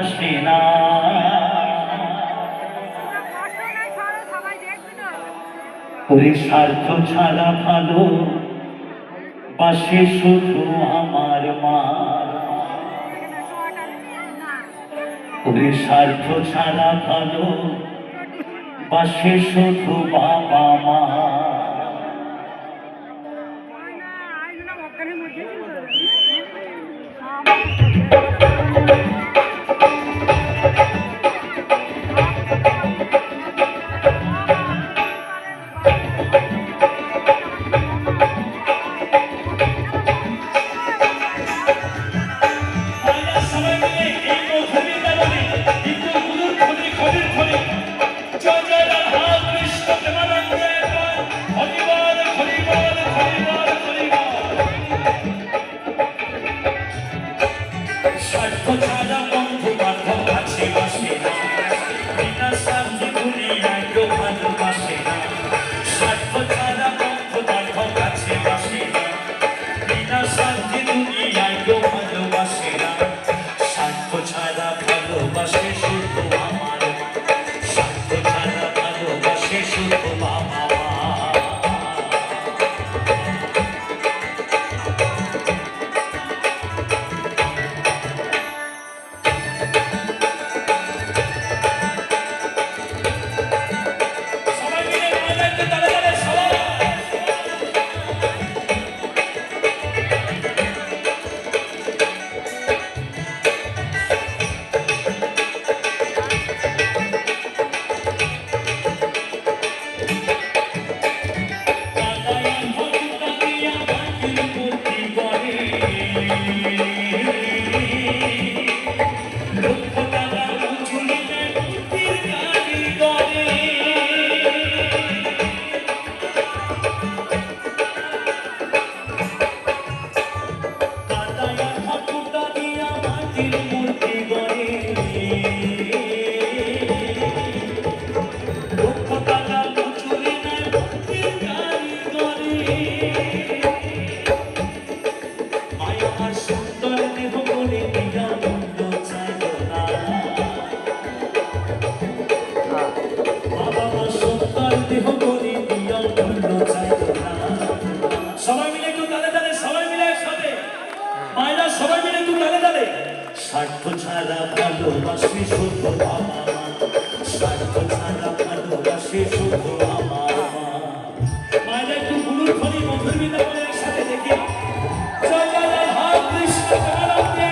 ভালোবাসে না। ওরে স্বার্থ ছাড়া ভালো বাসে শুধু আমার মা। ওরে স্বার্থ ছাড়া ভালো বাসে শুধু বাবা মা। স্বার্থ ছাড়া বন্ধু বান্ধব আছে বাসে না, বিনা স্বার্থে দুনিয়ায় কেউ ভালোবাসে না। স্বার্থ ছাড়া বন্ধু বান্ধব আছে বাসে না, বিনা স্বার্থে দুনিয়ায় কেউ ভালোবাসে না। স্বার্থ ছাড়া ভালোবাসে শুধু আমার মা, স্বার্থ ছাড়া ভালোবাসে শুধু বাবা মা। সবাই মিলে একটু তালে তালে, সবাই মিলে একসাথে, মায়েরা সবাই মিলে একটু তালে তালে। স্বার্থ ছাড়া ভালোবাসি শুধু বাবা মা।